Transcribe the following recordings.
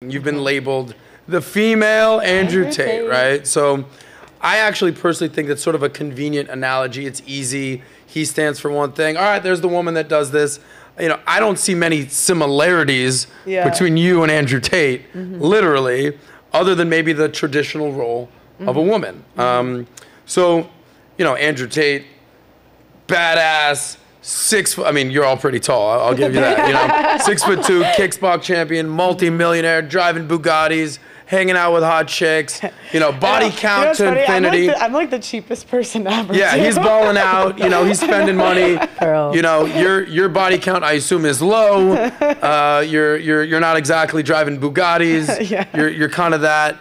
You've been labeled the female Andrew Tate, right? So I actually personally think that's sort of a convenient analogy. It's easy. He stands for one thing. All right, there's the woman that does this. You know, I don't see many similarities between you and Andrew Tate, literally, other than maybe the traditional role of a woman. So, you know, Andrew Tate, badass, 6 foot, I mean, you're all pretty tall, I'll give you that. You know, 6'2", kickbox champion, multi-millionaire, driving Bugattis, hanging out with hot chicks, you know, body count to infinity. I'm like the cheapest person ever. Yeah, he's balling out, you know, he's spending money. Girl. You know, your body count, I assume, is low. You're not exactly driving Bugattis. You're kind of that.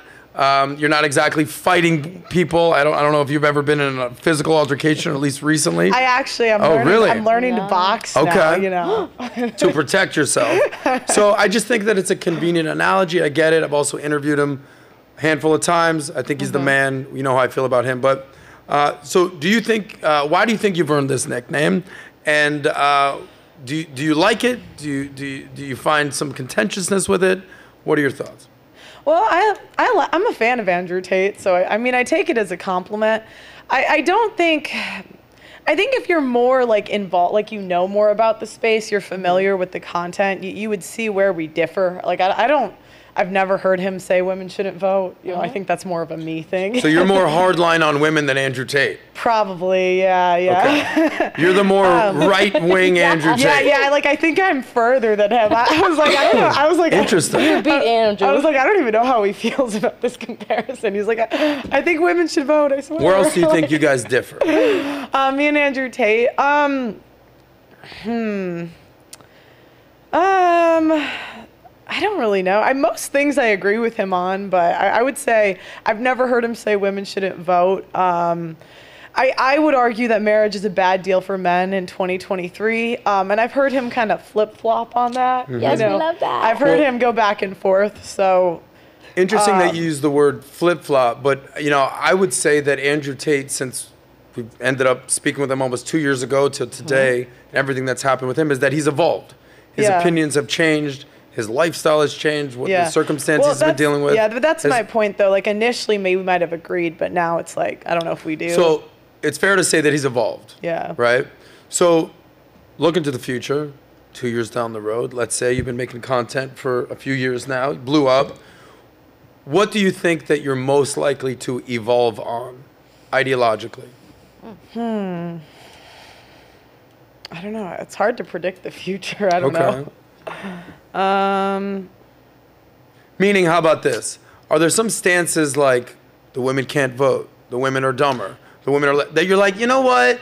You're not exactly fighting people. I don't know if you've ever been in a physical altercation, or at least recently. I actually am. I'm learning to box now, you know. To protect yourself. So I just think that it's a convenient analogy. I get it. I've also interviewed him a handful of times. I think he's the man. You know how I feel about him. But so do you think? Why do you think you've earned this nickname? And do you like it? Do you find some contentiousness with it? What are your thoughts? Well, I'm a fan of Andrew Tate, so I mean, I take it as a compliment. I think if you're more like involved, like you know more about the space, you're familiar with the content, you would see where we differ. Like I've never heard him say women shouldn't vote. You know, I think that's more of a me thing. So you're more hardline on women than Andrew Tate? Probably, yeah. Okay. You're the more right-wing Andrew Tate. Yeah. Like I think I'm further than him. I was like, I don't know. I was like, interesting. You beat Andrew. I was like, I don't even know how he feels about this comparison. He's like, I think women should vote. I swear. Where else do you think you guys differ? Me and Andrew Tate. I don't really know. Most things I agree with him on, but I would say I've never heard him say women shouldn't vote. I would argue that marriage is a bad deal for men in 2023, and I've heard him kind of flip-flop on that. Yes, we love that. I've heard him go back and forth, so... Interesting that you use the word flip-flop, but, you know, I would say that Andrew Tate, since we ended up speaking with him almost 2 years ago to today, and everything that's happened with him, is that he's evolved. His opinions have changed. His lifestyle has changed, what the circumstances he's been dealing with. Yeah, but that's my point, though. Like, initially, maybe we might have agreed, but now it's like, I don't know if we do. So it's fair to say that he's evolved. Yeah. Right? So look into the future, 2 years down the road. Let's say you've been making content for a few years now, blew up. What do you think that you're most likely to evolve on, ideologically? I don't know. It's hard to predict the future. I don't know. Meaning, how about this? Are there some stances like the women can't vote, the women are dumber, the women are that you're like, you know what?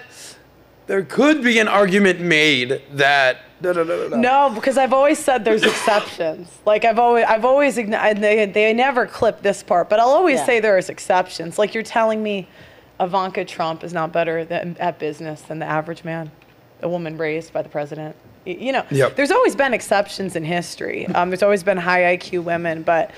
There could be an argument made that No, because I've always said there's exceptions. Like I've always they never clip this part, but I'll always say there's exceptions. Like you're telling me Ivanka Trump is not better at business than the average man, a woman raised by the president. You know, there's always been exceptions in history. There's always been high IQ women, but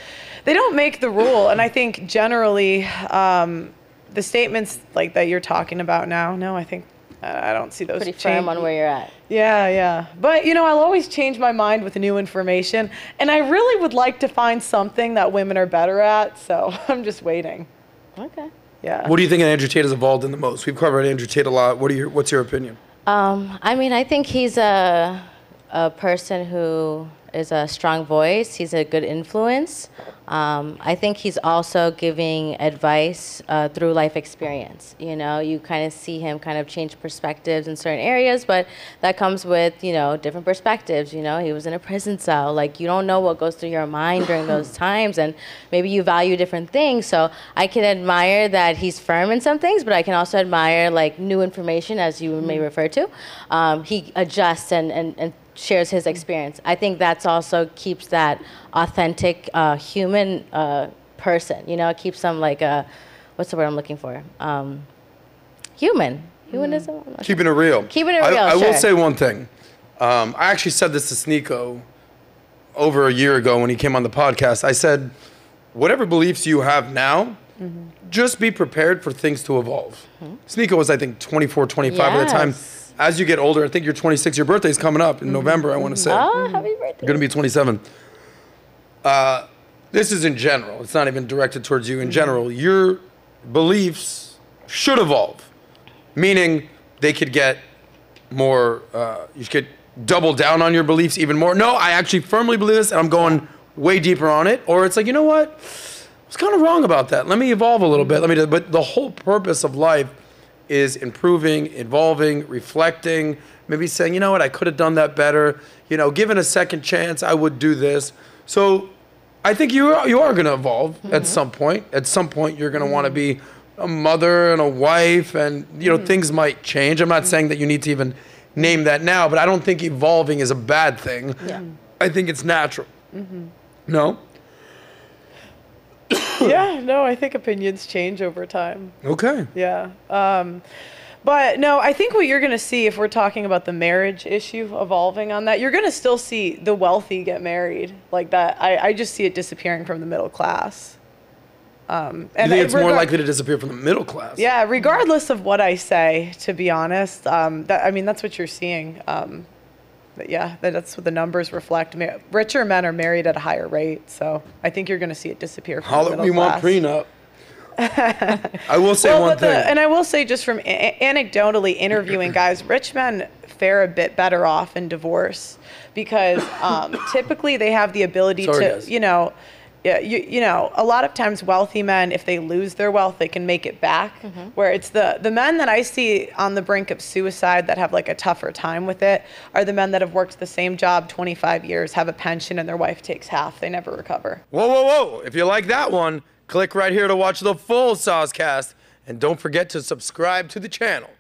they don't make the rule. And I think generally, the statements like that you're talking about now, no, I think I don't see those. Pretty firm on where you're at. Yeah. But, you know, I'll always change my mind with new information. And I really would like to find something that women are better at. So I'm just waiting. Okay. Yeah. What do you think Andrew Tate has evolved in the most? We've covered Andrew Tate a lot. What's your opinion? I mean, I think he's a person who is a strong voice. He's a good influence. I think he's also giving advice through life experience. You know, you kind of see him kind of change perspectives in certain areas, but that comes with, you know, different perspectives. You know, he was in a prison cell. Like, you don't know what goes through your mind during those times, and maybe you value different things. So I can admire that he's firm in some things, but I can also admire, like, new information, as you may refer to. He adjusts and shares his experience. I think that's also keeps that authentic human person. You know, it keeps them like what's the word I'm looking for? Humanism. Keeping it real. Keeping it real. I will say one thing. I actually said this to Sneeko over a year ago when he came on the podcast. I said, whatever beliefs you have now, just be prepared for things to evolve. Sneeko was, I think, 24, 25 at the time. As you get older, I think you're 26. Your birthday's coming up in November, I want to say. Oh, happy birthday. You're going to be 27. this is in general, it's not even directed towards you, in general, your beliefs should evolve. Meaning they could get more, you could double down on your beliefs even more. No, I actually firmly believe this and I'm going way deeper on it. Or it's like, you know what? I was kind of wrong about that. Let me evolve a little bit. But the whole purpose of life is improving, evolving, reflecting, maybe saying, you know what, I could have done that better. You know, given a second chance, I would do this. So I think you are going to evolve at some point. At some point, you're going to want to be a mother and a wife, and you know things might change. I'm not saying that you need to even name that now, but I don't think evolving is a bad thing. Yeah. I think it's natural. No? Yeah, no, I think opinions change over time. Okay. Yeah. But no, I think what you're going to see, if we're talking about the marriage issue evolving on that, you're going to still see the wealthy get married like that. I just see it disappearing from the middle class. And you think it's more likely to disappear from the middle class? Yeah, regardless of what I say, to be honest. That's what you're seeing. But yeah, that's what the numbers reflect. Richer men are married at a higher rate, so I think you're going to see it disappear from the middle we class. Want prenup. I will say one thing. And I will say, just from anecdotally interviewing guys, rich men fare a bit better off in divorce because typically they have the ability guys. you know, a lot of times wealthy men, if they lose their wealth, they can make it back. Where it's the men that I see on the brink of suicide that have like a tougher time with it are the men that have worked the same job 25 years, have a pension, and their wife takes half. They never recover. Whoa, whoa, whoa. If you like that one, click right here to watch the full SOSCAST. And don't forget to subscribe to the channel.